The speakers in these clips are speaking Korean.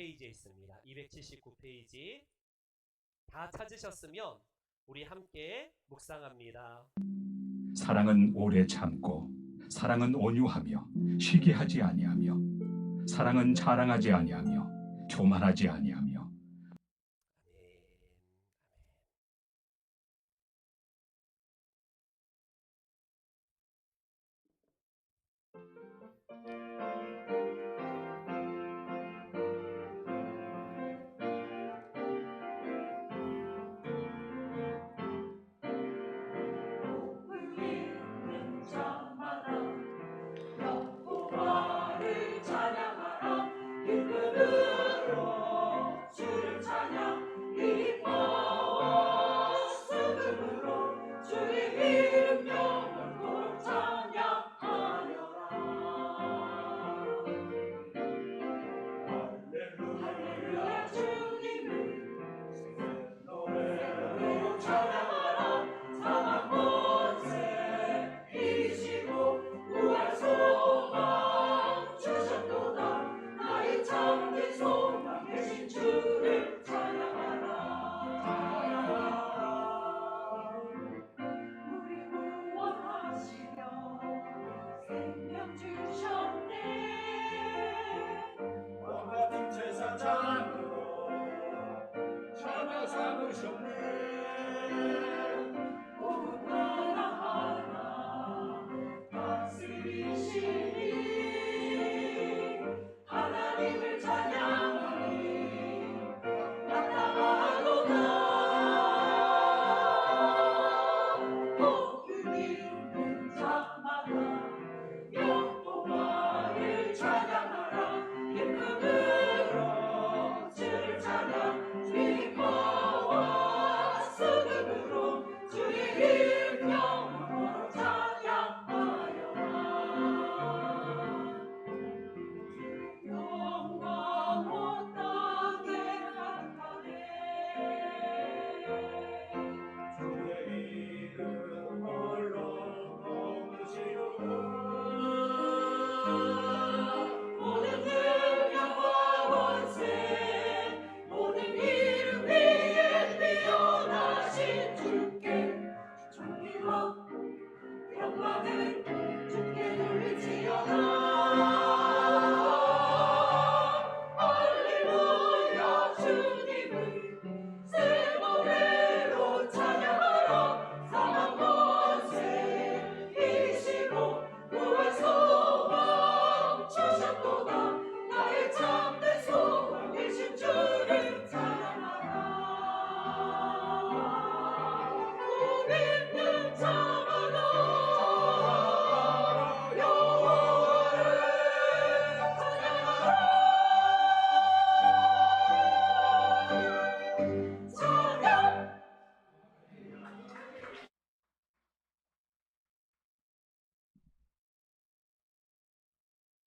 279페이지에 있습니다. 279페이지 다 찾으셨으면 우리 함께 묵상합니다. 사랑은 오래 참고 사랑은 온유하며 시기하지 아니하며 사랑은 자랑하지 아니하며 교만하지 아니하며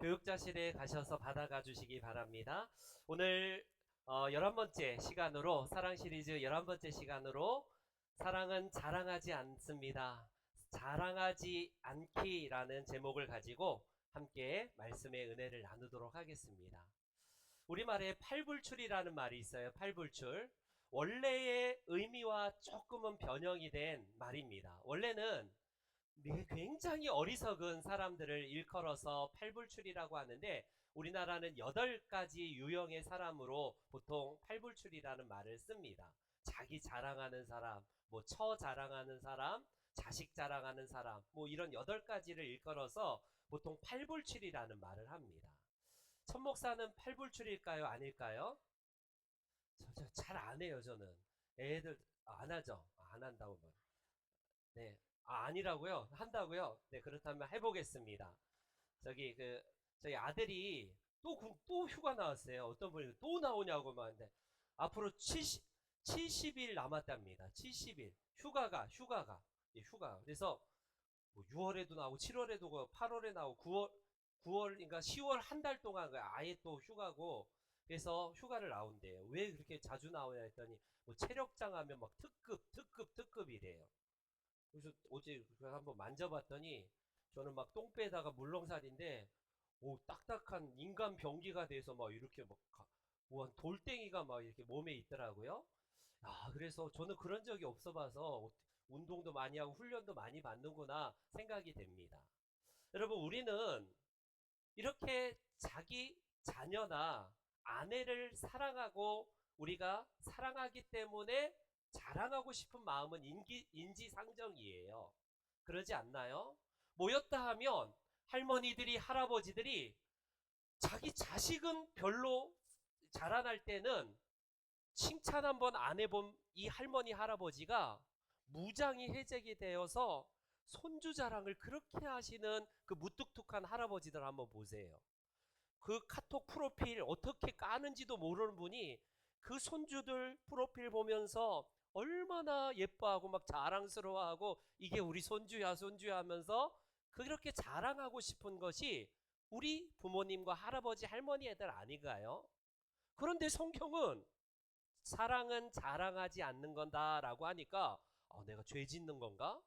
교육자실에 가셔서 받아가 주시기 바랍니다. 오늘 11번째 시간으로 사랑 시리즈 11번째 시간으로 사랑은 자랑하지 않습니다. 자랑하지 않기라는 제목을 가지고 함께 말씀의 은혜를 나누도록 하겠습니다. 우리말에 팔불출이라는 말이 있어요. 팔불출. 원래의 의미와 조금은 변형이 된 말입니다. 원래는 굉장히 어리석은 사람들을 일컬어서 팔불출이라고 하는데 우리나라는 8가지 유형의 사람으로 보통 팔불출이라는 말을 씁니다. 자기 자랑하는 사람, 뭐 처 자랑하는 사람, 자식 자랑하는 사람, 뭐 이런 8가지를 일컬어서 보통 팔불출이라는 말을 합니다. 천 목사는 팔불출일까요? 아닐까요? 저 잘 안 해요, 저는. 애들 안 하죠? 안 한다고 말. 네. 아니라고요? 한다고요? 네, 그렇다면 해보겠습니다. 저희 아들이 또 휴가 나왔어요. 어떤 분이 또 나오냐고 막 하는데, 앞으로 70일 남았답니다. 70일. 휴가가. 예, 휴가. 그래서 뭐 6월에도 나오고, 7월에도 나오고, 8월에 나오고, 9월인가 10월 한 달 동안 아예 또 휴가고, 그래서 휴가를 나온대요. 왜 그렇게 자주 나오냐 했더니, 뭐 체력장 하면 막 특급이래요. 그래서 어제 그걸 한번 만져봤더니 저는 막 똥배에다가 물렁살인데 오 딱딱한 인간 변기가 돼서 막 이렇게 막 우와, 돌덩이가 막 이렇게 몸에 있더라고요. 아, 그래서 저는 그런 적이 없어 봐서 운동도 많이 하고 훈련도 많이 받는구나 생각이 됩니다. 여러분, 우리는 이렇게 자기 자녀나 아내를 사랑하고 우리가 사랑하기 때문에 자랑하고 싶은 마음은 인지상정이에요. 그러지 않나요? 모였다 하면 할머니들이, 할아버지들이 자기 자식은 별로 자라날 때는 칭찬 한번 안 해본 이 할머니, 할아버지가 무장이 해제가 되어서 손주 자랑을 그렇게 하시는 그 무뚝뚝한 할아버지들 한번 보세요. 그 카톡 프로필 어떻게 까는지도 모르는 분이 그 손주들 프로필 보면서 얼마나 예뻐하고 막 자랑스러워하고 이게 우리 손주야 손주야 하면서 그렇게 자랑하고 싶은 것이 우리 부모님과 할아버지 할머니 애들 아닌가요? 그런데 성경은 사랑은 자랑하지 않는 건다라고 하니까 내가 죄 짓는 건가?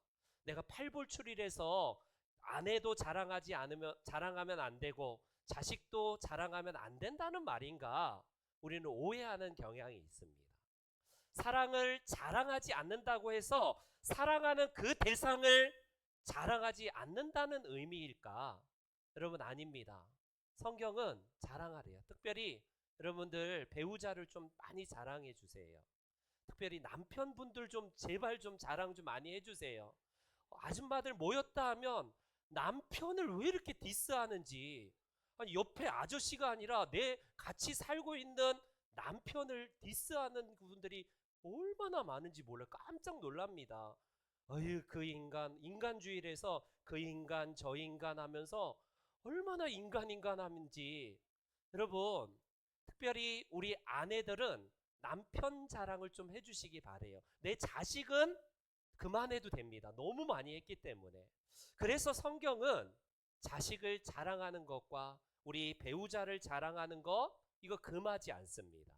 내가 팔불출일해서 아내도 자랑하지 않으면 자랑하면 안 되고 자식도 자랑하면 안 된다는 말인가? 우리는 오해하는 경향이 있습니다. 사랑을 자랑하지 않는다고 해서 사랑하는 그 대상을 자랑하지 않는다는 의미일까? 여러분, 아닙니다. 성경은 자랑하래요. 특별히 여러분들 배우자를 좀 많이 자랑해 주세요. 특별히 남편분들 좀 제발 좀 자랑 좀 많이 해주세요. 아줌마들 모였다 하면 남편을 왜 이렇게 디스하는지, 아니 옆에 아저씨가 아니라 내 같이 살고 있는 남편을 디스하는 분들이 얼마나 많은지 몰라요. 깜짝 놀랍니다. 어휴, 그 인간, 인간주의에서 그 인간 저 인간 하면서 얼마나 인간인간함인지. 여러분, 특별히 우리 아내들은 남편 자랑을 좀 해주시기 바래요. 내 자식은 그만해도 됩니다. 너무 많이 했기 때문에. 그래서 성경은 자식을 자랑하는 것과 우리 배우자를 자랑하는 것 이거 금하지 않습니다.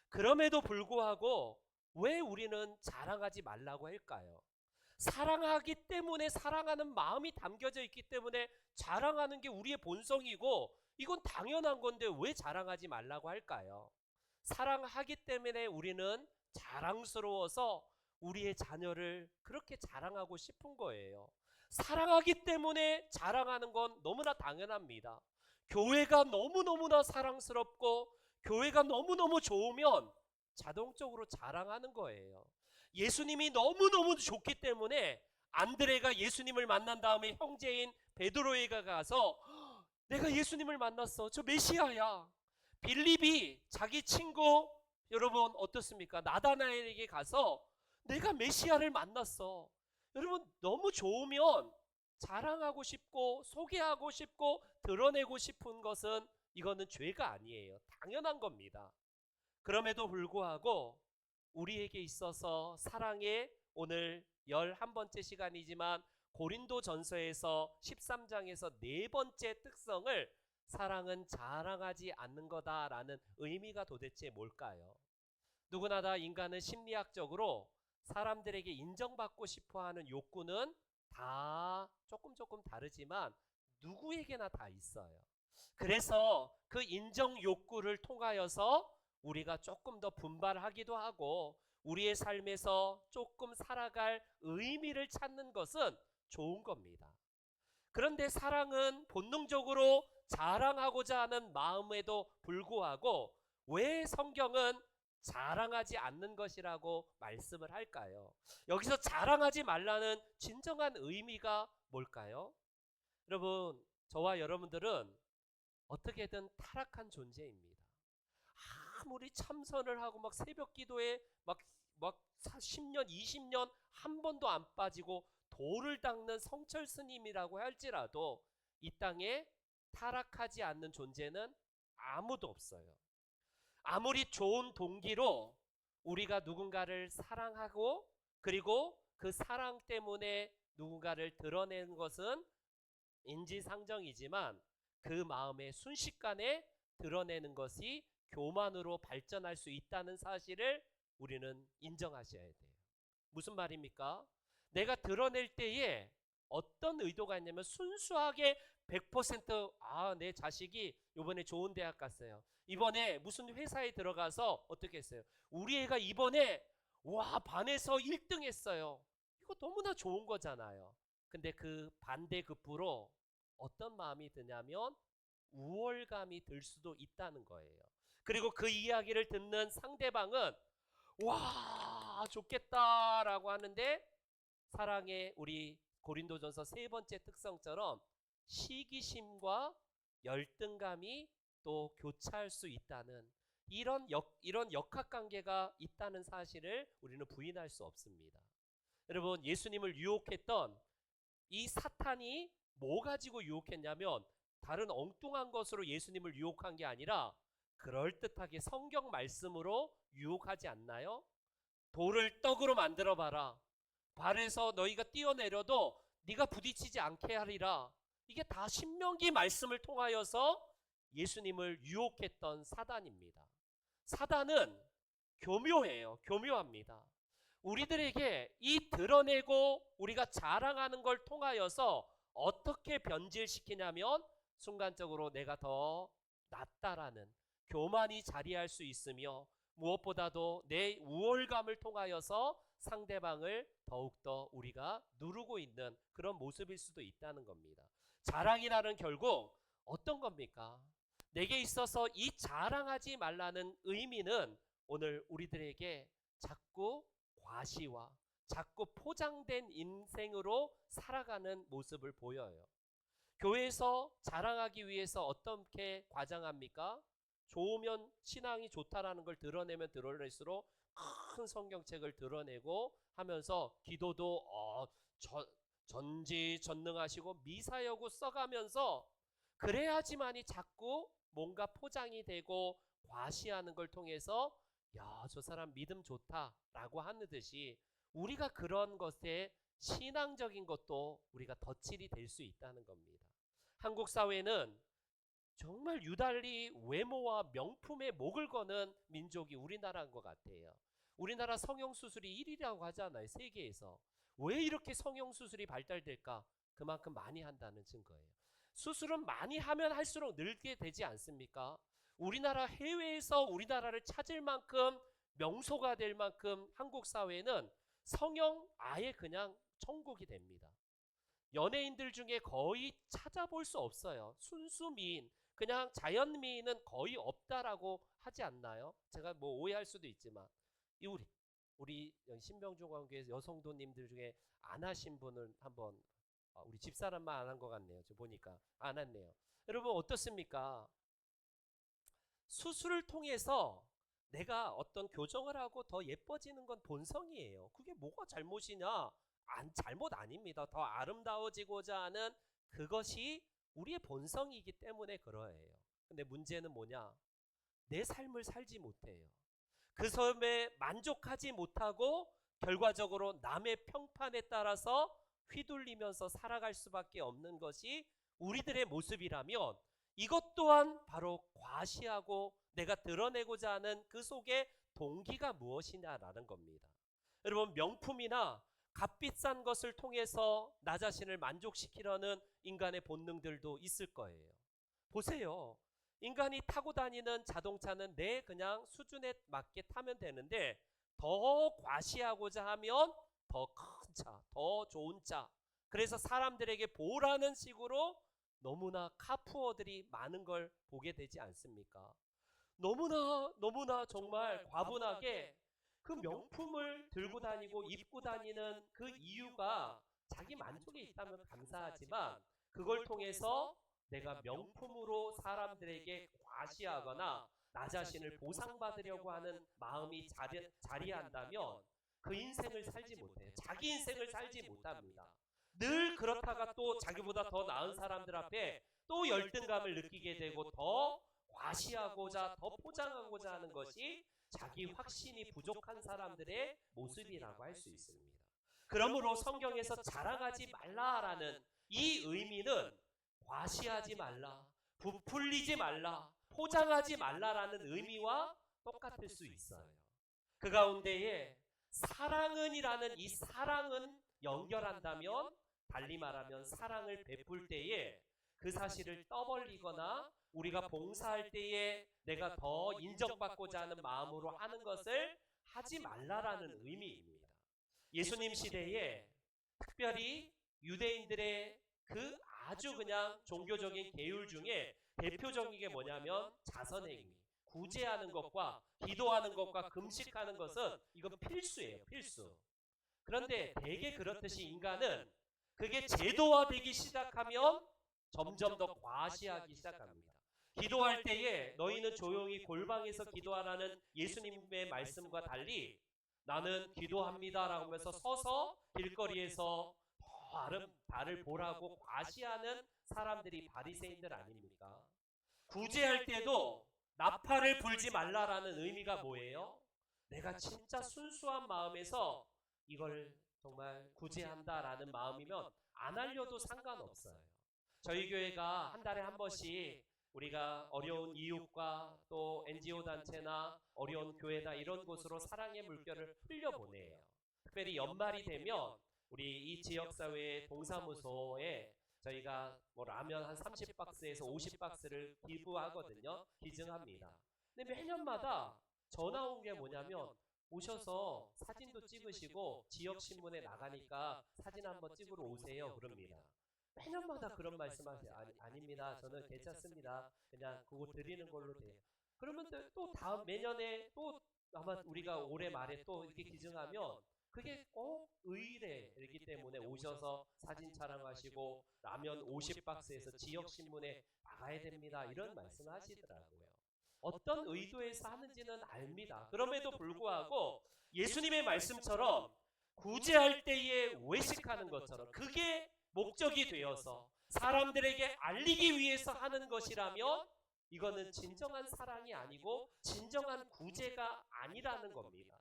그럼에도 불구하고 왜 우리는 자랑하지 말라고 할까요? 사랑하기 때문에 사랑하는 마음이 담겨져 있기 때문에 자랑하는 게 우리의 본성이고 이건 당연한 건데 왜 자랑하지 말라고 할까요? 사랑하기 때문에 우리는 자랑스러워서 우리의 자녀를 그렇게 자랑하고 싶은 거예요. 사랑하기 때문에 자랑하는 건 너무나 당연합니다. 교회가 너무너무나 사랑스럽고 교회가 너무너무 좋으면 자동적으로 자랑하는 거예요. 예수님이 너무너무 좋기 때문에 안드레가 예수님을 만난 다음에 형제인 베드로에게 가서 내가 예수님을 만났어. 저 메시아야. 빌립이 자기 친구 여러분 어떻습니까? 나다나엘에게 가서 내가 메시아를 만났어. 여러분 너무 좋으면 자랑하고 싶고 소개하고 싶고 드러내고 싶은 것은 이거는 죄가 아니에요. 당연한 겁니다. 그럼에도 불구하고 우리에게 있어서 사랑의 오늘 11번째 시간이지만 고린도 전서에서 13장에서 네 번째 특성을 사랑은 자랑하지 않는 거다라는 의미가 도대체 뭘까요? 누구나 다 인간은 심리학적으로 사람들에게 인정받고 싶어 하는 욕구는 다 조금 다르지만 누구에게나 다 있어요. 그래서 그 인정 욕구를 통하여서 우리가 조금 더 분발하기도 하고 우리의 삶에서 조금 살아갈 의미를 찾는 것은 좋은 겁니다. 그런데 사랑은 본능적으로 자랑하고자 하는 마음에도 불구하고 왜 성경은 자랑하지 않는 것이라고 말씀을 할까요? 여기서 자랑하지 말라는 진정한 의미가 뭘까요? 여러분, 저와 여러분들은 어떻게든 타락한 존재입니다. 아무리 참선을 하고 막 새벽 기도에 막 10년, 20년 한 번도 안 빠지고 돌을 닦는 성철 스님이라고 할지라도 이 땅에 타락하지 않는 존재는 아무도 없어요. 아무리 좋은 동기로 우리가 누군가를 사랑하고 그리고 그 사랑 때문에 누군가를 드러내는 것은 인지상정이지만 그 마음의 순식간에 드러내는 것이 교만으로 발전할 수 있다는 사실을 우리는 인정하셔야 돼요. 무슨 말입니까? 내가 드러낼 때에 어떤 의도가 있냐면 순수하게 100% 내 자식이 이번에 좋은 대학 갔어요. 이번에 무슨 회사에 들어가서 어떻게 했어요? 우리 애가 이번에 반에서 1등 했어요. 이거 너무나 좋은 거잖아요. 근데 그 반대급부로 어떤 마음이 드냐면 우월감이 들 수도 있다는 거예요. 그리고 그 이야기를 듣는 상대방은 와 좋겠다라고 하는데 사랑의 우리 고린도전서 3번째 특성처럼 시기심과 열등감이 또 교차할 수 있다는 이런 역학관계가 있다는 사실을 우리는 부인할 수 없습니다. 여러분, 예수님을 유혹했던 이 사탄이 뭐 가지고 유혹했냐면 다른 엉뚱한 것으로 예수님을 유혹한 게 아니라 그럴듯하게 성경 말씀으로 유혹하지 않나요? 돌을 떡으로 만들어 봐라. 발에서 너희가 뛰어내려도 네가 부딪히지 않게 하리라. 이게 다 신명기 말씀을 통하여서 예수님을 유혹했던 사단입니다. 사단은 교묘해요. 교묘합니다. 우리들에게 이 드러내고 우리가 자랑하는 걸 통하여서 어떻게 변질시키냐면 순간적으로 내가 더 낫다라는 교만이 자리할 수 있으며 무엇보다도 내 우월감을 통하여서 상대방을 더욱더 우리가 누르고 있는 그런 모습일 수도 있다는 겁니다. 자랑이라는 결국 어떤 겁니까? 내게 있어서 이 자랑하지 말라는 의미는 오늘 우리들에게 자꾸 과시와 자꾸 포장된 인생으로 살아가는 모습을 보여요. 교회에서 자랑하기 위해서 어떻게 과장합니까? 좋으면 신앙이 좋다라는 걸 드러내면 드러낼수록 큰 성경책을 드러내고 하면서 기도도 전지전능하시고 미사여구 써가면서 그래야지만이 자꾸 뭔가 포장이 되고 과시하는 걸 통해서 야, 저 사람 믿음 좋다라고 하는 듯이 우리가 그런 것에 신앙적인 것도 우리가 덧칠이 될 수 있다는 겁니다. 한국 사회는 정말 유달리 외모와 명품에 목을 거는 민족이 우리나라인 것 같아요. 우리나라 성형수술이 1위라고 하잖아요. 세계에서. 왜 이렇게 성형수술이 발달될까? 그만큼 많이 한다는 증거예요. 수술은 많이 하면 할수록 늘게 되지 않습니까? 우리나라 해외에서 우리나라를 찾을 만큼 명소가 될 만큼 한국 사회는 성형 아예 그냥 천국이 됩니다. 연예인들 중에 거의 찾아볼 수 없어요. 순수 미인, 그냥 자연 미인은 거의 없다라고 하지 않나요? 제가 뭐 오해할 수도 있지만 우리 신병중앙교회 여성도님들 중에 안 하신 분을 한번 우리 집사람만 안 한 것 같네요. 저 보니까 안 했네요. 여러분 어떻습니까? 수술을 통해서 내가 어떤 교정을 하고 더 예뻐지는 건 본성이에요. 그게 뭐가 잘못이냐? 잘못 아닙니다. 더 아름다워지고자 하는 그것이 우리의 본성이기 때문에 그러해요. 근데 문제는 뭐냐? 내 삶을 살지 못해요. 그 삶에 만족하지 못하고 결과적으로 남의 평판에 따라서 휘둘리면서 살아갈 수밖에 없는 것이 우리들의 모습이라면 이것 또한 바로 과시하고 내가 드러내고자 하는 그 속에 동기가 무엇이냐라는 겁니다. 여러분 명품이나 값비싼 것을 통해서 나 자신을 만족시키려는 인간의 본능들도 있을 거예요. 보세요. 인간이 타고 다니는 자동차는 내 그냥 수준에 맞게 타면 되는데 더 과시하고자 하면 더 큰 차, 더 좋은 차. 그래서 사람들에게 보라는 식으로 너무나 카푸어들이 많은 걸 보게 되지 않습니까? 너무나 정말 과분하게 그 명품을 들고 다니고 입고 다니는 그 이유가 자기 만족에 있다면 감사하지만 그걸 통해서 내가 명품으로 사람들에게 과시하거나 나 자신을 보상받으려고 하는 마음이 자리한다면 그 인생을 살지 못해요. 자기 인생을 살지 못합니다. 늘 그렇다가 또 자기보다 더 나은 사람들 앞에 또 열등감을 느끼게 되고 더 과시하고자 더 포장하고자 하는 것이 자기 확신이 부족한 사람들의 모습이라고 할 수 있습니다. 그러므로 성경에서 자랑하지 말라라는 이 의미는 과시하지 말라, 부풀리지 말라, 포장하지 말라라는 의미와 똑같을 수 있어요. 그 가운데에 사랑은이라는 이 사랑은 연결한다면 달리 말하면 사랑을 베풀 때에 그 사실을 떠벌리거나 우리가 봉사할 때에 내가 더 인정받고자 하는 마음으로 하는 것을 하지 말라라는 의미입니다. 예수님 시대에 특별히 유대인들의 그 아주 그냥 종교적인 계율 중에 대표적인 게 뭐냐면 자선행위, 구제하는 것과 기도하는 것과 금식하는 것은 이건 필수예요, 필수. 그런데 대개 그렇듯이 인간은 그게 제도화되기 시작하면 점점 더 과시하기 시작합니다. 기도할 때에 너희는 조용히 골방에서 기도하라는 예수님의 말씀과 달리 나는 기도합니다라고 하면서 서서 길거리에서 더 달을 보라고 과시하는 사람들이 바리새인들 아닙니까? 구제할 때도 나팔을 불지 말라라는 의미가 뭐예요? 내가 진짜 순수한 마음에서 이걸 정말 구제한다라는 마음이면 안 하려도 상관없어요. 저희 교회가 한 달에 한 번씩 우리가 어려운 이웃과 또 NGO 단체나 어려운 교회나 이런 곳으로 사랑의 물결을 흘려보내요. 특별히 연말이 되면 우리 이 지역사회 동사무소에 저희가 뭐 라면 한 30박스에서 50박스를 기부하거든요. 기증합니다. 근데 매년마다 전화 온 게 뭐냐면 오셔서 사진도 찍으시고 지역신문에 나가니까 사진 한번 찍으러 오세요 그럽니다. 매년마다 그런 말씀하세요. 아닙니다. 저는 괜찮습니다. 그냥 그거 드리는 걸로 돼요. 그러면 또 다음 매년에 또 아마 우리가 올해 말에 또 이렇게 기증하면 그게 꼭 의뢰이기 때문에 오셔서 사진 촬영하시고 라면 50박스에서 지역신문에 나가야 됩니다. 이런 말씀을 하시더라고요. 어떤 의도에서 하는지는 압니다. 그럼에도 불구하고 예수님의 말씀처럼 구제할 때에 외식하는 것처럼 그게 목적이 되어서 사람들에게 알리기 위해서 하는 것이라면 이거는 진정한 사랑이 아니고 진정한 구제가 아니라는 겁니다.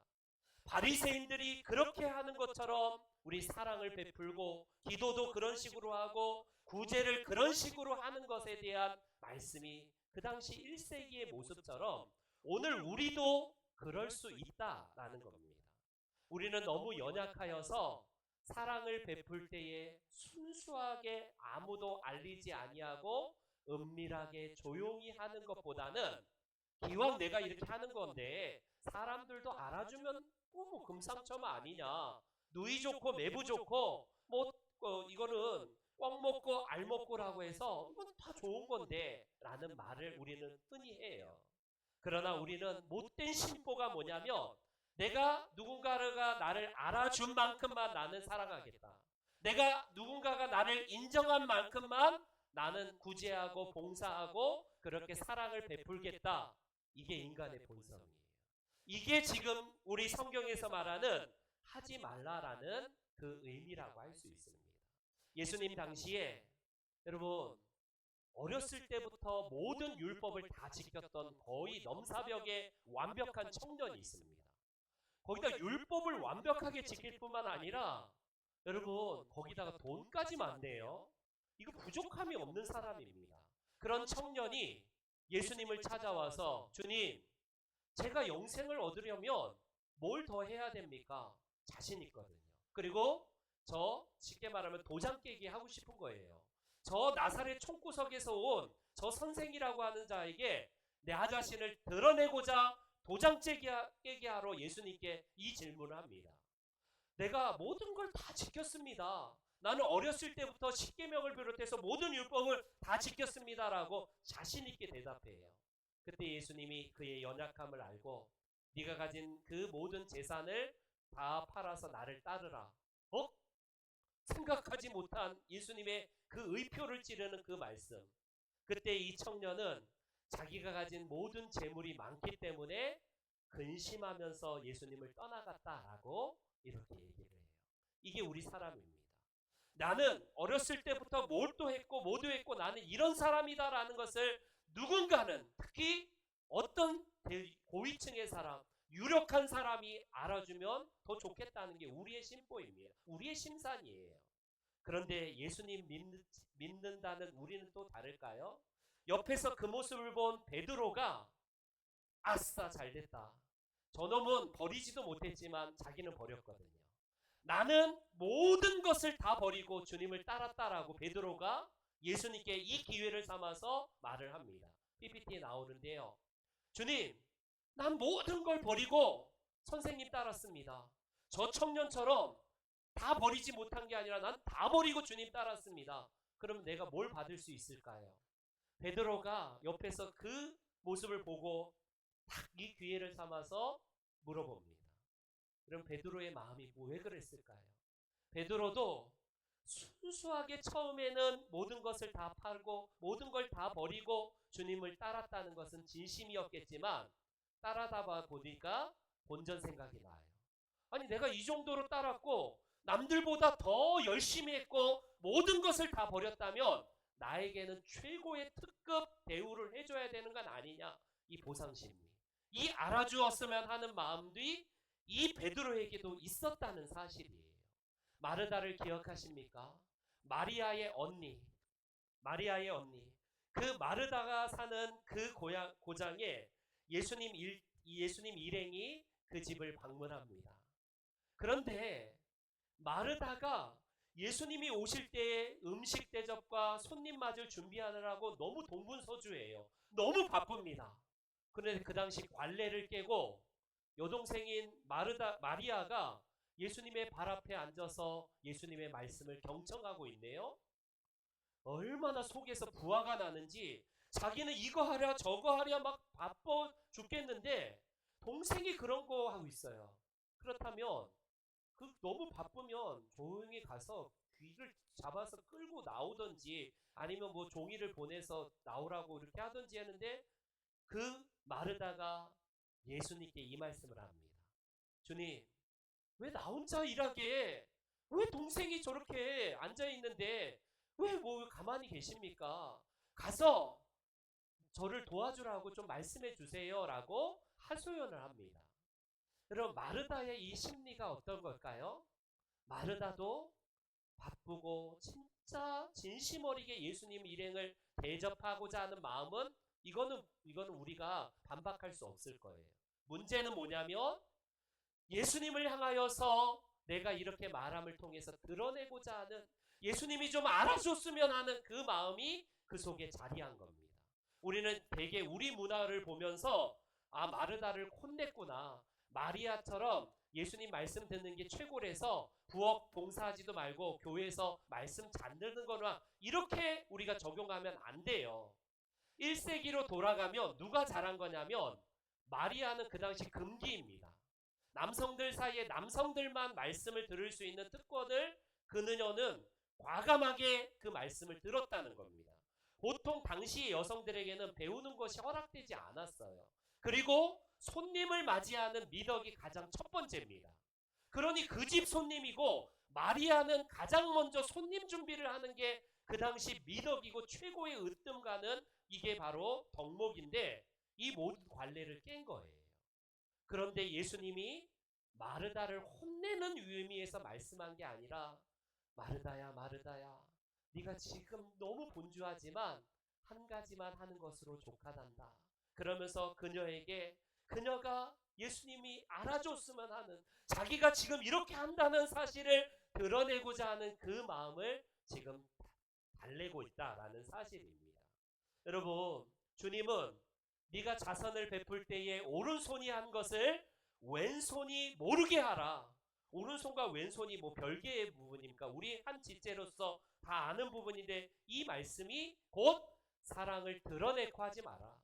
바리새인들이 그렇게 하는 것처럼 우리 사랑을 베풀고 기도도 그런 식으로 하고 구제를 그런 식으로 하는 것에 대한 말씀이 그 당시 1세기의 모습처럼 오늘 우리도 그럴 수 있다라는 겁니다. 우리는 너무 연약하여서 사랑을 베풀 때에 순수하게 아무도 알리지 아니하고 은밀하게 조용히 하는 것보다는 기왕 내가 이렇게 하는 건데 사람들도 알아주면 뭐 금상첨화 아니냐. 누이 좋고 매부 좋고 뭐 이거는 꽉 먹고 알 먹고라고 해서 이건 다 좋은 건데 라는 말을 우리는 흔히 해요. 그러나 우리는 못된 심보가 뭐냐면 내가 누군가가 나를 알아준 만큼만 나는 사랑하겠다. 내가 누군가가 나를 인정한 만큼만 나는 구제하고 봉사하고 그렇게 사랑을 베풀겠다. 이게 인간의 본성이에요. 이게 지금 우리 성경에서 말하는 하지 말라라는 그 의미라고 할 수 있습니다. 예수님 당시에 여러분 어렸을 때부터 모든 율법을 다 지켰던 거의 넘사벽의 완벽한 청년이 있습니다. 거기다 율법을 완벽하게 지킬 뿐만 아니라 여러분 거기다가 돈까지 많네요. 이거 부족함이 없는 사람입니다. 그런 청년이 예수님을 찾아와서 주님 제가 영생을 얻으려면 뭘 더 해야 됩니까? 자신 있거든요. 그리고 저 쉽게 말하면 도장 깨기 하고 싶은 거예요. 저 나사렛 총구석에서 온 저 선생이라고 하는 자에게 내 자신을 드러내고자 도장 깨기 하러 예수님께 이 질문을 합니다. 내가 모든 걸 다 지켰습니다. 나는 어렸을 때부터 십계명을 비롯해서 모든 율법을 다 지켰습니다라고 자신 있게 대답해요. 그때 예수님이 그의 연약함을 알고 네가 가진 그 모든 재산을 다 팔아서 나를 따르라. 생각하지 못한 예수님의 그 의표를 찌르는 그 말씀. 그때 이 청년은 자기가 가진 모든 재물이 많기 때문에 근심하면서 예수님을 떠나갔다라고 이렇게 얘기를 해요. 이게 우리 사람입니다. 나는 어렸을 때부터 뭘도 했고 뭐도 했고 나는 이런 사람이다라는 것을 누군가는 특히 어떤 고위층의 사람, 유력한 사람이 알아주면 더 좋겠다는 게 우리의 심보입니다. 우리의 심산이에요. 그런데 예수님 믿는다는 우리는 또 다를까요? 옆에서 그 모습을 본 베드로가 아싸 잘됐다. 저놈은 버리지도 못했지만 자기는 버렸거든요. 나는 모든 것을 다 버리고 주님을 따랐다라고 베드로가 예수님께 이 기회를 삼아서 말을 합니다. PPT에 나오는데요. 주님, 난 모든 걸 버리고 선생님 따랐습니다. 저 청년처럼 다 버리지 못한 게 아니라 난 다 버리고 주님 따랐습니다. 그럼 내가 뭘 받을 수 있을까요? 베드로가 옆에서 그 모습을 보고 딱 이 기회를 삼아서 물어봅니다. 그럼 베드로의 마음이 왜 그랬을까요? 베드로도 순수하게 처음에는 모든 것을 다 팔고 모든 걸 다 버리고 주님을 따랐다는 것은 진심이었겠지만 따라다 보니까 본전 생각이 나요. 아니 내가 이 정도로 따랐고 남들보다 더 열심히 했고 모든 것을 다 버렸다면 나에게는 최고의 특급 대우를 해줘야 되는 건 아니냐. 이 보상심리, 이 알아주었으면 하는 마음들이 이 베드로에게도 있었다는 사실이에요. 마르다를 기억하십니까? 마리아의 언니, 마리아의 언니. 그 마르다가 사는 그 고장에 예수님 일행이 그 집을 방문합니다. 그런데 마르다가 예수님이 오실 때의 음식 대접과 손님 맞을 준비하느라고 너무 동분서주예요. 너무 바쁩니다. 그런데 그 당시 관례를 깨고 여동생인 마리아가 예수님의 발 앞에 앉아서 예수님의 말씀을 경청하고 있네요. 얼마나 속에서 부화가 나는지 자기는 이거 하랴 저거 하랴 막 바빠 죽겠는데 동생이 그런 거 하고 있어요. 그렇다면 너무 바쁘면 조용히 가서 귀를 잡아서 끌고 나오든지 아니면 뭐 종이를 보내서 나오라고 이렇게 하든지 했는데 그 마르다가 예수님께 이 말씀을 합니다. 주님, 왜 나 혼자 일하게? 왜 동생이 저렇게 앉아 있는데 왜 뭐 가만히 계십니까? 가서 저를 도와주라고 좀 말씀해 주세요라고 하소연을 합니다. 여러분 마르다의 이 심리가 어떤 걸까요? 마르다도 바쁘고 진짜 진심 어리게 예수님 일행을 대접하고자 하는 마음은 이거는 우리가 반박할 수 없을 거예요. 문제는 뭐냐면 예수님을 향하여서 내가 이렇게 말함을 통해서 드러내고자 하는 예수님이 좀 알아줬으면 하는 그 마음이 그 속에 자리한 겁니다. 우리는 대개 우리 문화를 보면서 아 마르다를 혼냈구나. 마리아처럼 예수님 말씀 듣는 게 최고래서 부엌 봉사하지도 말고 교회에서 말씀 잘 듣는 거나 이렇게 우리가 적용하면 안 돼요. 1세기로 돌아가면 누가 잘한 거냐면 마리아는 그 당시 금기입니다. 남성들 사이에 남성들만 말씀을 들을 수 있는 특권을 그느녀는 과감하게 그 말씀을 들었다는 겁니다. 보통 당시 여성들에게는 배우는 것이 허락되지 않았어요. 그리고 손님을 맞이하는 미덕이 가장 첫 번째입니다. 그러니 그 집 손님이고 마리아는 가장 먼저 손님 준비를 하는 게 그 당시 미덕이고 최고의 으뜸가는 이게 바로 덕목인데 이 모든 관례를 깬 거예요. 그런데 예수님이 마르다를 혼내는 의미에서 말씀한 게 아니라 마르다야 마르다야 네가 지금 너무 분주하지만 한 가지만 하는 것으로 족하단다. 그러면서 그녀가 예수님이 알아줬으면 하는 자기가 지금 이렇게 한다는 사실을 드러내고자 하는 그 마음을 지금 달래고 있다라는 사실입니다. 여러분 주님은 네가 자선을 베풀 때에 오른손이 한 것을 왼손이 모르게 하라. 오른손과 왼손이 뭐 별개의 부분입니까? 우리 한 지체로서 다 아는 부분인데 이 말씀이 곧 사랑을 드러내고 하지 마라.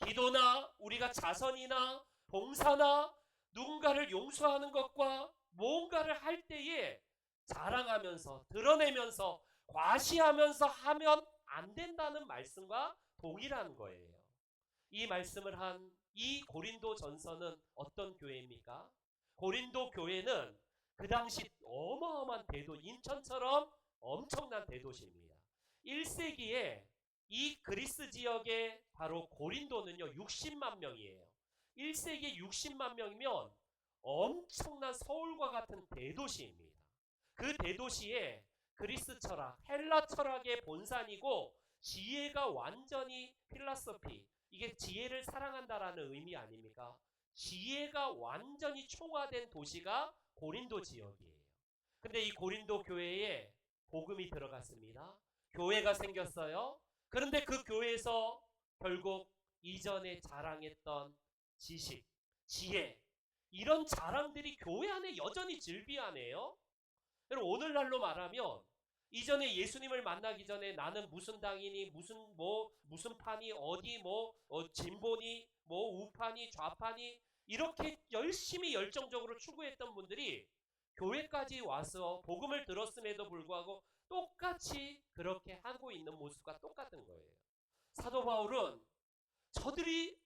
기도나 우리가 자선이나 봉사나 누군가를 용서하는 것과 뭔가를 할 때에 자랑하면서 드러내면서 과시하면서 하면 안 된다는 말씀과 동일한 거예요. 이 말씀을 한 이 고린도 전서는 어떤 교회입니까? 고린도 교회는 그 당시 어마어마한 대도, 인천처럼 엄청난 대도시입니다. 1세기에 이 그리스 지역의 바로 고린도는요 60만 명이에요. 1세기에 60만 명이면 엄청난 서울과 같은 대도시입니다. 그 대도시에 그리스 철학, 헬라 철학의 본산이고 지혜가 완전히 필라소피, 이게 지혜를 사랑한다라는 의미 아닙니까? 지혜가 완전히 총화된 도시가 고린도 지역이에요. 근데 이 고린도 교회에 복음이 들어갔습니다. 교회가 생겼어요. 그런데 그 교회에서 결국 이전에 자랑했던 지식, 지혜, 이런 자랑들이 교회 안에 여전히 즐비하네요. 여러분, 오늘날로 말하면 이전에 예수님을 만나기 전에 나는 무슨 당이니 무슨 파니 어디 진보니 우파니 좌파니 이렇게 열심히 열정적으로 추구했던 분들이 교회까지 와서 복음을 들었음에도 불구하고 똑같이 그렇게 하고 있는 모습과 똑같은 거예요. 사도 바울은 저들이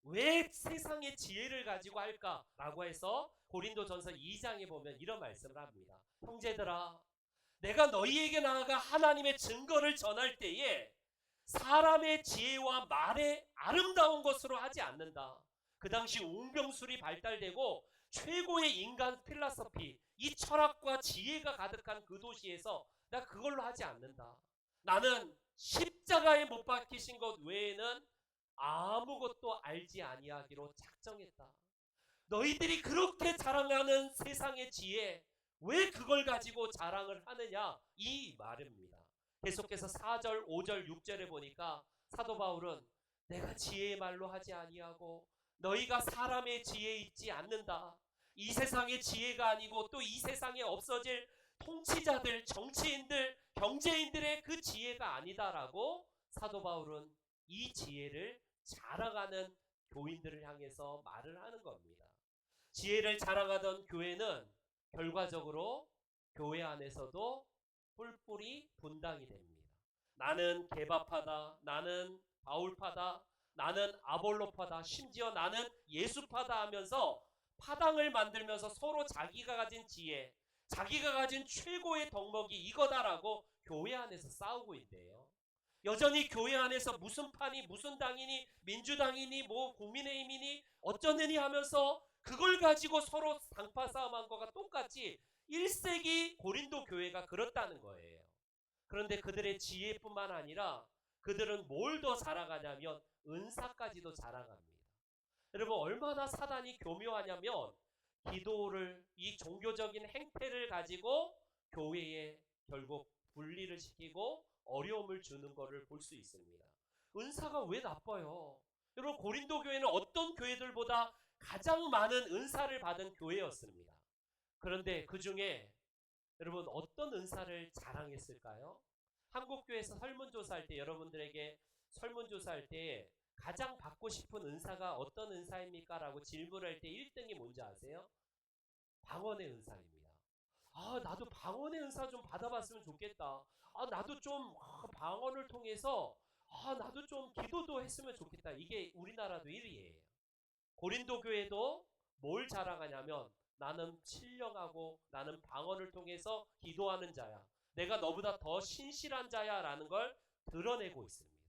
왜 세상의 지혜를 가지고 할까라고 해서 고린도전서 2장에 보면 이런 말씀을 합니다. 형제들아, 내가 너희에게 나아가 하나님의 증거를 전할 때에 사람의 지혜와 말의 아름다운 것으로 하지 않는다. 그 당시 웅병술이 발달되고 최고의 인간 필라소피, 이 철학과 지혜가 가득한 그 도시에서 나 그걸로 하지 않는다. 나는 십자가에 못 박히신 것 외에는 아무것도 알지 아니하기로 작정했다. 너희들이 그렇게 자랑하는 세상의 지혜, 왜 그걸 가지고 자랑을 하느냐, 이 말입니다. 계속해서 4절, 5절, 6절에 보니까 사도 바울은 내가 지혜의 말로 하지 아니하고 너희가 사람의 지혜에 있지 않는다. 이 세상의 지혜가 아니고 또 이 세상에 없어질 통치자들, 정치인들, 경제인들의 그 지혜가 아니다라고 사도 바울은 이 지혜를 자랑하는 교인들을 향해서 말을 하는 겁니다. 지혜를 자랑하던 교회는 결과적으로 교회 안에서도 뿔뿔이 분당이 됩니다. 나는 개바파다, 나는 바울파다, 나는 아볼로파다, 심지어 나는 예수파다 하면서 파당을 만들면서 서로 자기가 가진 지혜, 자기가 가진 최고의 덕목이 이거다라고 교회 안에서 싸우고 있대요. 여전히 교회 안에서 무슨 파니 무슨 당이니 민주당이니 국민의힘이니 어쩌느니 하면서 그걸 가지고 서로 당파 싸움한 것과 똑같이 1세기 고린도 교회가 그렇다는 거예요. 그런데 그들의 지혜뿐만 아니라 그들은 뭘 더 자랑하냐면 은사까지도 자랑합니다. 여러분, 얼마나 사단이 교묘하냐면 기도를, 이 종교적인 행태를 가지고 교회에 결국 분리를 시키고 어려움을 주는 것을 볼 수 있습니다. 은사가 왜 나빠요? 여러분, 고린도 교회는 어떤 교회들보다 가장 많은 은사를 받은 교회였습니다. 그런데 그 중에 여러분 어떤 은사를 자랑했을까요? 한국교회에서 설문조사할 때 여러분들에게 설문조사할 때 가장 받고 싶은 은사가 어떤 은사입니까? 라고 질문할 때 1등이 뭔지 아세요? 방언의 은사입니다. 아, 나도 방언의 은사 좀 받아봤으면 좋겠다. 아, 나도 좀 방언을 통해서 나도 좀 기도도 했으면 좋겠다. 이게 우리나라도 1위예요. 고린도 교회도 뭘 자랑하냐면 나는 신령하고 나는 방언을 통해서 기도하는 자야. 내가 너보다 더 신실한 자야 라는 걸 드러내고 있습니다.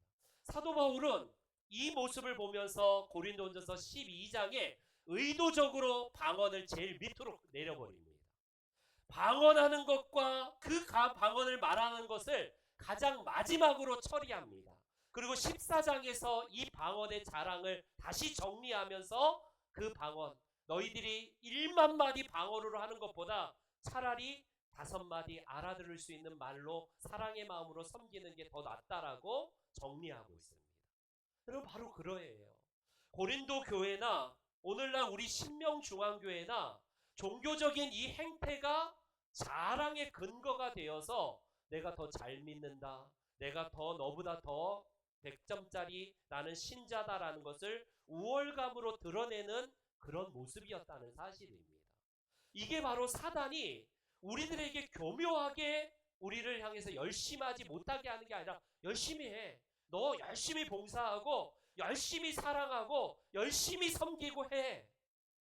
사도 바울은 이 모습을 보면서 고린도전서 12장에 의도적으로 방언을 제일 밑으로 내려버립니다. 방언하는 것과 그 방언을 말하는 것을 가장 마지막으로 처리합니다. 그리고 14장에서 이 방언의 자랑을 다시 정리하면서 그 방언, 너희들이 1만 마디 방언으로 하는 것보다 차라리 5마디 알아들을 수 있는 말로 사랑의 마음으로 섬기는 게 더 낫다라고 정리하고 있습니다. 여러분, 바로 그러해요. 고린도 교회나 오늘날 우리 신명중앙교회나 종교적인 이 행태가 자랑의 근거가 되어서 내가 더 잘 믿는다, 내가 더 너보다 더 100점짜리 나는 신자다라는 것을 우월감으로 드러내는 그런 모습이었다는 사실입니다. 이게 바로 사단이 우리들에게 교묘하게 우리를 향해서 열심히 하지 못하게 하는 게 아니라 열심히 해. 너 열심히 봉사하고 열심히 사랑하고 열심히 섬기고 해.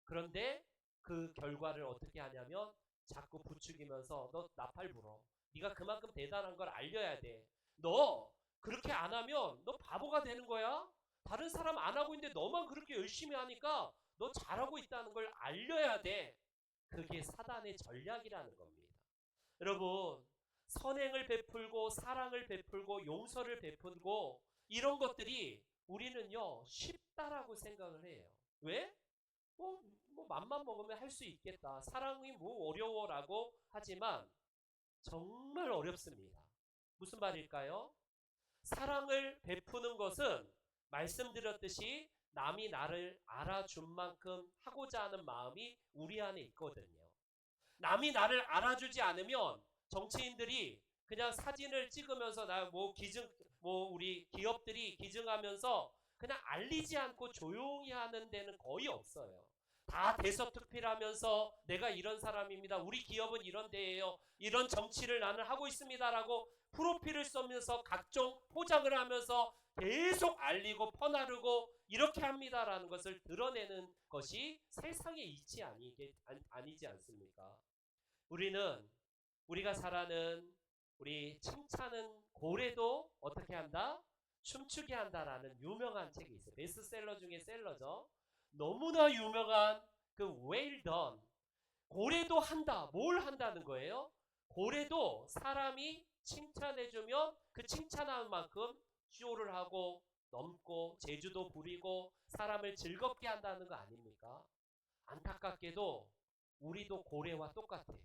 그런데 그 결과를 어떻게 하냐면 자꾸 부추기면서 너 나팔 불어. 네가 그만큼 대단한 걸 알려야 돼. 너 그렇게 안 하면 너 바보가 되는 거야. 다른 사람 안 하고 있는데 너만 그렇게 열심히 하니까 너 잘하고 있다는 걸 알려야 돼. 그게 사단의 전략이라는 겁니다. 여러분, 선행을 베풀고 사랑을 베풀고 용서를 베풀고 이런 것들이 우리는요 쉽다라고 생각을 해요. 왜? 뭐 맘만 먹으면 할 수 있겠다. 사랑이 뭐 어려워라고 하지만 정말 어렵습니다. 무슨 말일까요? 사랑을 베푸는 것은 말씀드렸듯이 남이 나를 알아준 만큼 하고자 하는 마음이 우리 안에 있거든요. 남이 나를 알아주지 않으면 정치인들이 그냥 사진을 찍으면서 우리 기업들이 기증하면서 그냥 알리지 않고 조용히 하는 데는 거의 없어요. 다 대서특필하면서 내가 이런 사람입니다. 우리 기업은 이런 데예요. 이런 정치를 나는 하고 있습니다라고 프로필을 쓰면서 각종 포장을 하면서 계속 알리고 퍼나르고 이렇게 합니다라는 것을 드러내는 것이 세상에 아니지 않습니까? 우리가 잘하는 우리 칭찬은 고래도 어떻게 한다? 춤추게 한다라는 유명한 책이 있어요. 베스트셀러 중에 셀러죠. 너무나 유명한 그 well done. 고래도 한다. 뭘 한다는 거예요? 고래도 사람이 칭찬해주면 그 칭찬한 만큼 쇼를 하고 넘고 제주도 부리고 사람을 즐겁게 한다는 거 아닙니까? 안타깝게도 우리도 고래와 똑같아요.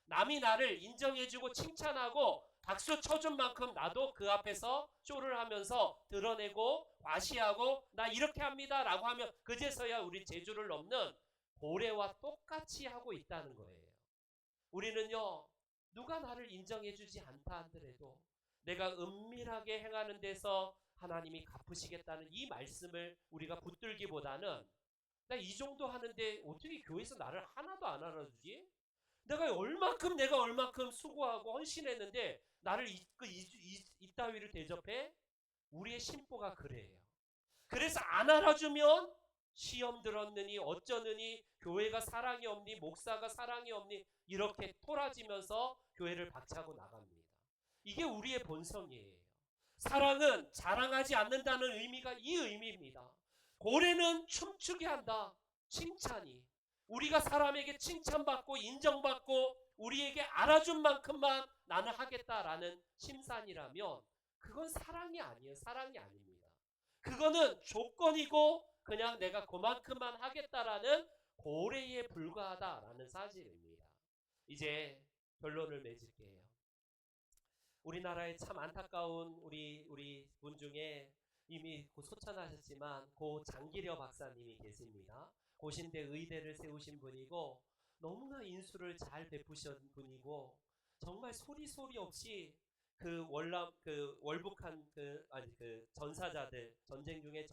남이 나를 인정해주고 칭찬하고 박수 쳐준 만큼 나도 그 앞에서 쇼를 하면서 드러내고 과시하고 나 이렇게 합니다 라고 하면 그제서야 우리 제주를 넘는 고래와 똑같이 하고 있다는 거예요. 우리는요, 누가 나를 인정해주지 않다 하더라도 내가 은밀하게 행하는 데서 하나님이 갚으시겠다는 이 말씀을 우리가 붙들기보다는 나 이 정도 하는데 어떻게 교회에서 나를 하나도 안 알아주지? 내가 얼만큼 수고하고 헌신했는데 나를 이따위를 대접해? 우리의 심보가 그래요. 그래서 안 알아주면 시험 들었느니 어쩌느니 교회가 사랑이 없니 목사가 사랑이 없니 이렇게 토라지면서 교회를 박차고 나갑니다. 이게 우리의 본성이에요. 사랑은 자랑하지 않는다는 의미가 이 의미입니다. 고래는 춤추게 한다. 칭찬이. 우리가 사람에게 칭찬받고 인정받고 우리에게 알아준 만큼만 나는 하겠다라는 심산이라면 그건 사랑이 아니에요. 사랑이 아닙니다. 그거는 조건이고 그냥 내가 그만큼만 하겠다라는 고래에 불과하다라는 사실입니다. 이제 결론을 맺을게요. 우리나라에 참 안타까운 우리 분 중에 이미 소천하셨지만 고 장기려 박사님이 계십니다. 고신대 의대를 세우신 분이고 너무나 인수를 잘 베푸신 분이고 정말 소리 없이 그 월북한 전사자들 전쟁 중에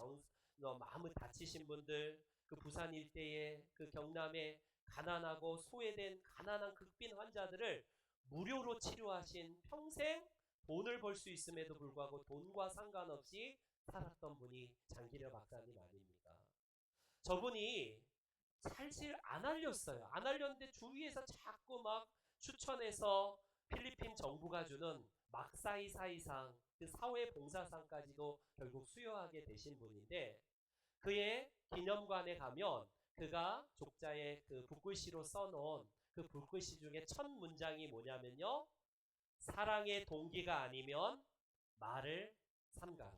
마음을 다치신 분들 그 부산 일대에 그 경남에 가난하고 소외된 가난한 극빈 환자들을 무료로 치료하신 평생 돈을 벌 수 있음에도 불구하고 돈과 상관없이 살았던 분이 장기려 박사님 아닙니까? 저분이 사실 안 알렸어요. 안 알렸는데 주위에서 자꾸 막 추천해서 필리핀 정부가 주는 막사이사이상 그 사회봉사상까지도 결국 수여하게 되신 분인데 그의 기념관에 가면 그가 족자에 그 붓글씨로 써놓은 그 붓글씨 중에 첫 문장이 뭐냐면요. 사랑의 동기가 아니면 말을 삼가라.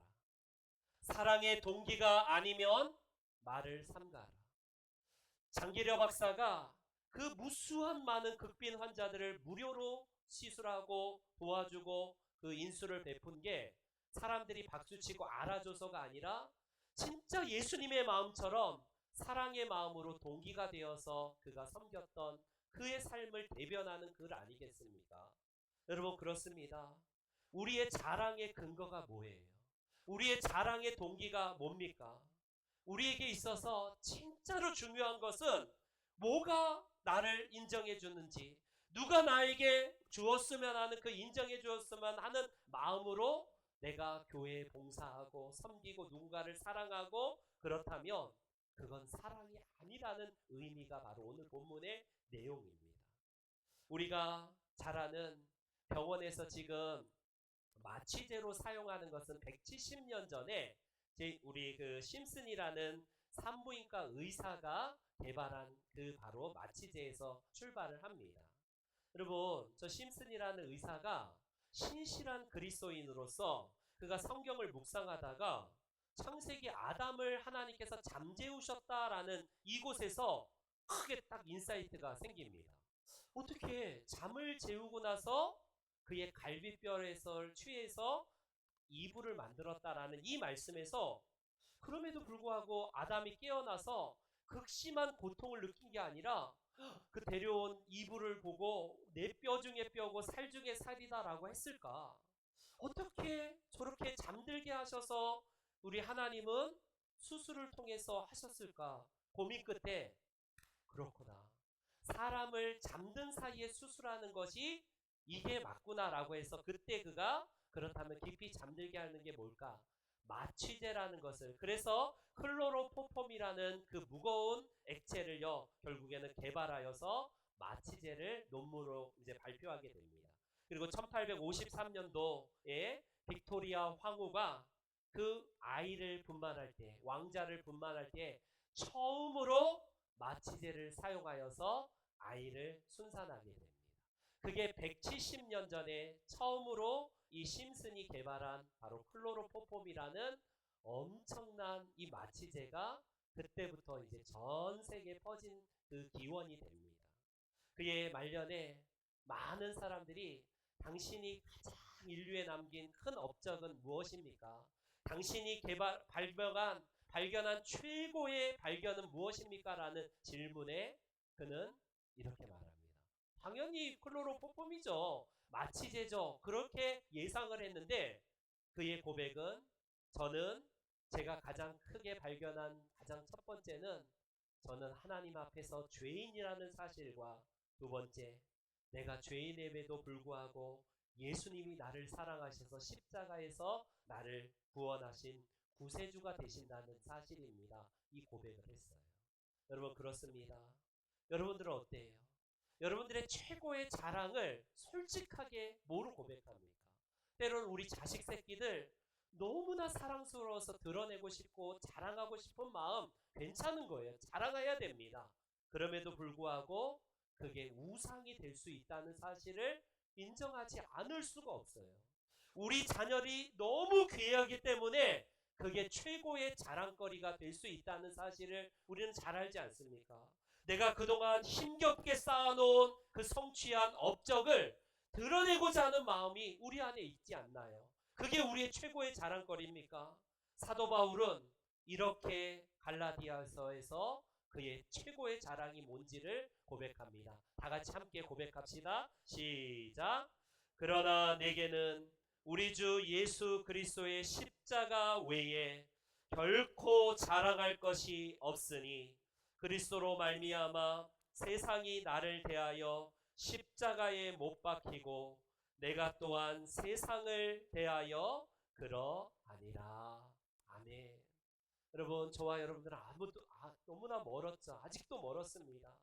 사랑의 동기가 아니면 말을 삼가라. 장기려 박사가 그 무수한 많은 극빈 환자들을 무료로 시술하고 도와주고 그 인수를 베푼 게 사람들이 박수치고 알아줘서가 아니라 진짜 예수님의 마음처럼 사랑의 마음으로 동기가 되어서 그가 섬겼던 그의 삶을 대변하는 글 아니겠습니까? 여러분 그렇습니다. 우리의 자랑의 근거가 뭐예요? 우리의 자랑의 동기가 뭡니까? 우리에게 있어서 진짜로 중요한 것은 뭐가 나를 인정해 주는지 누가 나에게 주었으면 하는 그 인정해 주었으면 하는 마음으로 내가 교회에 봉사하고 섬기고 누군가를 사랑하고 그렇다면 그건 사랑이 아니라는 의미가 바로 오늘 본문의 내용입니다. 우리가 잘 아는 병원에서 지금 마취제로 사용하는 것은 170년 전에 우리 그 심슨이라는 산부인과 의사가 개발한 그 바로 마취제에서 출발을 합니다. 여러분 저 심슨이라는 의사가 신실한 그리스도인으로서 그가 성경을 묵상하다가 창세기 아담을 하나님께서 잠재우셨다라는 이곳에서 크게 딱 인사이트가 생깁니다. 어떻게 잠을 재우고 나서 그의 갈비뼈에서 취해서 이불을 만들었다라는 이 말씀에서, 그럼에도 불구하고 아담이 깨어나서 극심한 고통을 느낀 게 아니라 그 데려온 이불을 보고 내 뼈 중에 뼈고 살 중에 살이다라고 했을까? 어떻게 저렇게 잠들게 하셔서 우리 하나님은 수술을 통해서 하셨을까? 고민 끝에 그렇구나, 사람을 잠든 사이에 수술하는 것이 이게 맞구나라고 해서 그때 그가 그렇다면 깊이 잠들게 하는 게 뭘까? 마취제라는 것을, 그래서 클로로포폼이라는 그 무거운 액체를요 결국에는 개발하여서 마취제를 논문으로 이제 발표하게 됩니다. 그리고 1853년도에 빅토리아 황후가 그 아이를 분만할 때, 왕자를 분만할 때 처음으로 마취제를 사용하여서 아이를 순산하게 됩니다. 그게 170년 전에 처음으로 이 심슨이 개발한 바로 클로로포폼이라는 엄청난 이 마취제가 그때부터 이제 전 세계에 퍼진 그 기원이 됩니다. 그의 말년에 많은 사람들이 당신이 가장 인류에 남긴 큰 업적은 무엇입니까? 당신이 발견한 최고의 발견은 무엇입니까? 라는 질문에 그는 이렇게 말합니다. 당연히 클로로포폼이죠. 마취제죠. 그렇게 예상을 했는데 그의 고백은, 저는 제가 가장 크게 발견한 가장 첫 번째는 저는 하나님 앞에서 죄인이라는 사실과, 두 번째, 내가 죄인임에도 불구하고 예수님이 나를 사랑하셔서 십자가에서 나를 구원하신 구세주가 되신다는 사실입니다. 이 고백을 했어요. 여러분 그렇습니다. 여러분들은 어때요? 여러분들의 최고의 자랑을 솔직하게 뭐로 고백합니까? 때로는 우리 자식 새끼들 너무나 사랑스러워서 드러내고 싶고 자랑하고 싶은 마음 괜찮은 거예요. 자랑해야 됩니다. 그럼에도 불구하고 그게 우상이 될 수 있다는 사실을 인정하지 않을 수가 없어요. 우리 자녀들이 너무 귀하기 때문에 그게 최고의 자랑거리가 될 수 있다는 사실을 우리는 잘 알지 않습니까? 내가 그동안 힘겹게 쌓아놓은 그 성취한 업적을 드러내고자 하는 마음이 우리 안에 있지 않나요? 그게 우리의 최고의 자랑거리입니까? 사도 바울은 이렇게 갈라디아서에서 그의 최고의 자랑이 뭔지를 고백합니다. 다 같이 함께 고백합시다. 시작. 그러나 내게는 우리 주 예수 그리스도의 십자가 외에 결코 자랑할 것이 없으니 그리스도로 말미암아 세상이 나를 대하여 십자가에 못 박히고 내가 또한 세상을 대하여 그러하니라. 아멘. 여러분, 저와 여러분들은 너무나 멀었죠. 아직도 멀었습니다.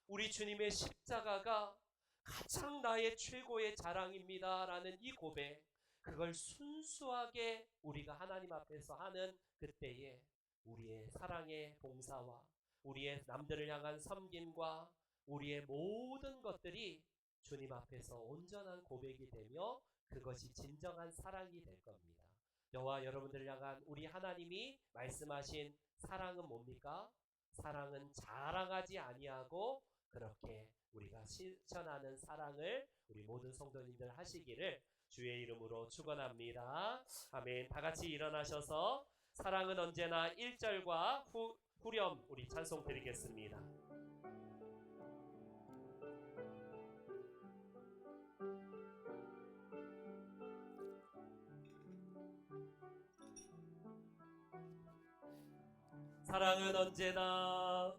우리 주님의 십자가가 가장 나의 최고의 자랑입니다 라는 이 고백, 그걸 순수하게 우리가 하나님 앞에서 하는 그때에 우리의 사랑의 봉사와 우리의 남들을 향한 섬김과 우리의 모든 것들이 주님 앞에서 온전한 고백이 되며 그것이 진정한 사랑이 될 겁니다. 저와 여러분들을 향한 우리 하나님이 말씀하신 사랑은 뭡니까? 사랑은 자랑하지 아니하고 그렇게 우리가 실천하는 사랑을 우리 모든 성도님들 하시기를 주의 이름으로 축원합니다. 아멘. 다 같이 일어나셔서 사랑은 언제나 1절과 후렴 우리 찬송 드리겠습니다. 사랑은 언제나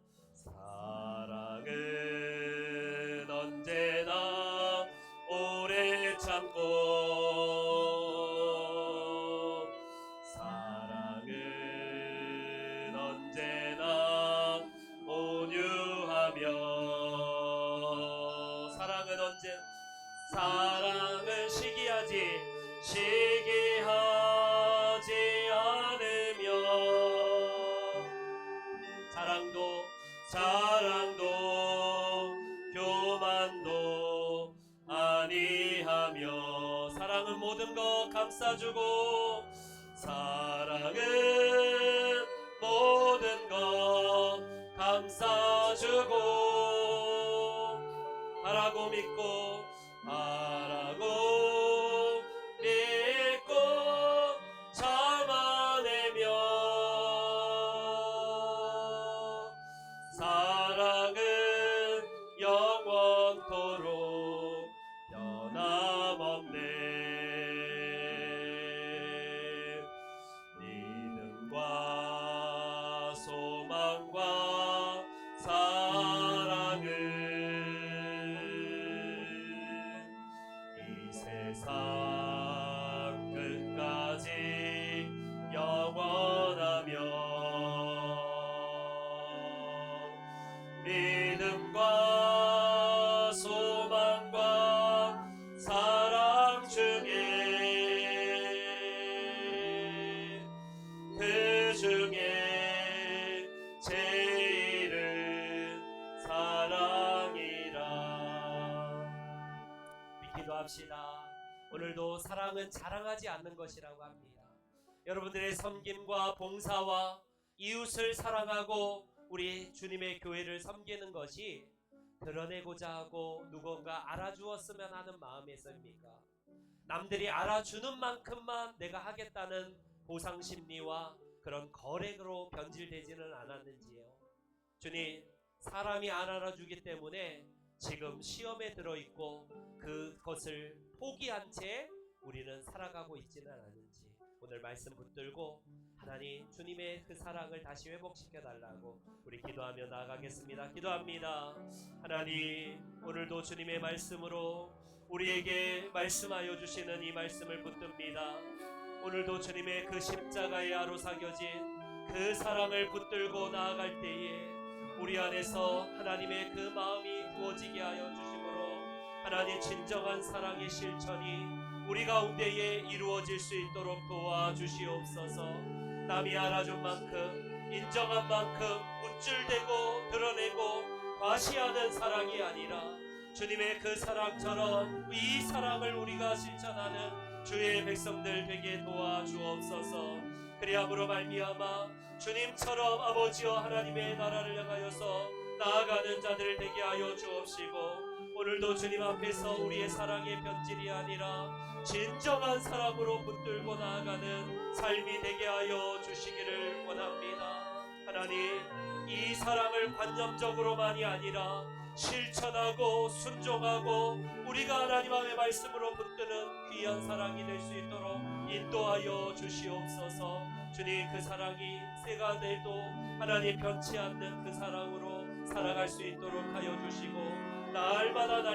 오래 참고 사랑은 언제나 온유하며 사랑은 시기하지 않으며 자랑도 교만도 아니하며 사랑은 모든 것 감싸주고 사랑은 모든 것 감싸주며 바라고 믿고 믿고 참아내며 사랑은 영원토록 변함없네. 믿음과 소망과 사랑은 이 세상 끝까지 영원하며 믿음과 소망과 사랑 중에 그 중에 제일은 사랑이라. 우리 기도합시다. 오늘도 사랑은 자랑하지 않는 것이라고 합니다. 여러분들의 섬김과 봉사와 이웃을 사랑하고 우리 주님의 교회를 섬기는 것이 드러내고자 하고 누군가 알아주었으면 하는 마음에서입니까? 남들이 알아주는 만큼만 내가 하겠다는 보상심리와 그런 거래로 변질되지는 않았는지요? 주님, 사람이 안 알아주기 때문에 지금 시험에 들어있고 그것을 포기한 채 우리는 살아가고 있지는 않은지 오늘 말씀 붙들고 하나님 주님의 그 사랑을 다시 회복시켜 달라고 우리 기도하며 나아가겠습니다. 기도합니다. 하나님, 오늘도 주님의 말씀으로 우리에게 말씀하여 주시는 이 말씀을 붙듭니다. 오늘도 주님의 그 십자가에 아로사겨진 그 사랑을 붙들고 나아갈 때에 우리 안에서 하나님의 그 마음이 부어지게 하여 주심으로 하나님 진정한 사랑의 실천이 우리 가운데에 이루어질 수 있도록 도와주시옵소서. 남이 알아준 만큼 인정한 만큼 우쭐대고 드러내고 과시하는 사랑이 아니라 주님의 그 사랑처럼 이 사랑을 우리가 실천하는 주의 백성들 되게 도와주옵소서. 그리함으로 말미암아 주님처럼 아버지와 하나님의 나라를 향하여서 나아가는 자들 되게 하여 주옵시고 오늘도 주님 앞에서 우리의 사랑의 변질이 아니라 진정한 사랑으로 붙들고 나아가는 삶이 되게 하여 주시기를 원합니다. 하나님, 이 사랑을 관념적으로만이 아니라 실천하고 순종하고 우리가 하나님 앞의 말씀으로 붙드는 귀한 사랑이 될 수 있도록 인도하여 주시옵소서. 주님, 그 사랑이 새가 돼도 하나님 변치 않는 그 사랑으로 살아갈 수 있도록 하여 주시고 날마다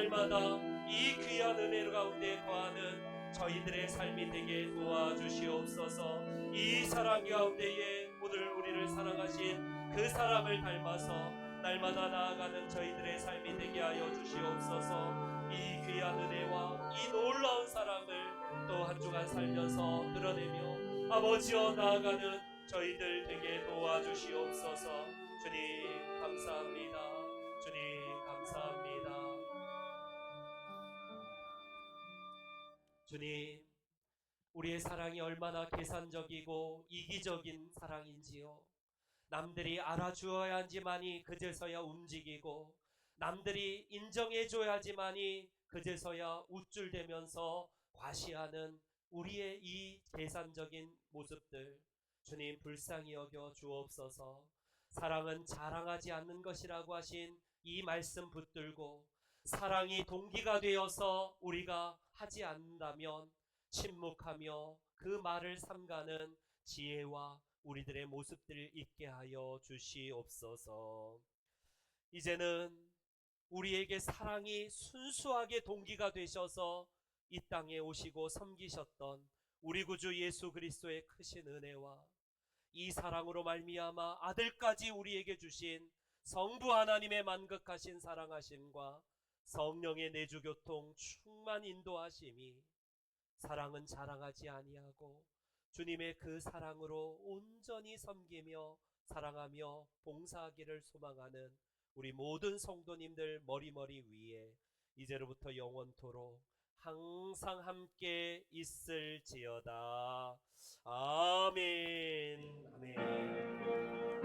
이 귀한 은혜 가운데 거하는 저희들의 삶이 되게 도와주시옵소서. 이 사랑 가운데에 오늘 우리를 사랑하신 그 사랑을 닮아서 날마다 나아가는 저희들의 삶이 되게 하여 주시옵소서. 이 귀한 은혜와 이 놀라운 사랑을 또 한 주간 살면서 드러내며 아버지와 나아가는 저희들 되게 도와주시옵소서. 주님 감사합니다. 주님 감사합니다. 주님, 우리의 사랑이 얼마나 계산적이고 이기적인 사랑인지요. 남들이 알아주어야지만이 그제서야 움직이고 남들이 인정해줘야지만이 그제서야 우쭐대면서 과시하는 우리의 이 계산적인 모습들 주님 불쌍히 여겨 주옵소서. 사랑은 자랑하지 않는 것이라고 하신 이 말씀 붙들고 사랑이 동기가 되어서 우리가 하지 않는다면 침묵하며 그 말을 삼가는 지혜와 우리들의 모습들을 있게 하여 주시옵소서. 이제는 우리에게 사랑이 순수하게 동기가 되셔서 이 땅에 오시고 섬기셨던 우리 구주 예수 그리스도의 크신 은혜와 이 사랑으로 말미암아 아들까지 우리에게 주신 성부 하나님의 만극하신 사랑하심과 성령의 내주교통 충만 인도하심이 사랑은 자랑하지 아니하고 주님의 그 사랑으로 온전히 섬기며 사랑하며 봉사하기를 소망하는 우리 모든 성도님들 머리머리 위에 이제로부터 영원토록 항상 함께 있을지어다. 아멘. 아멘.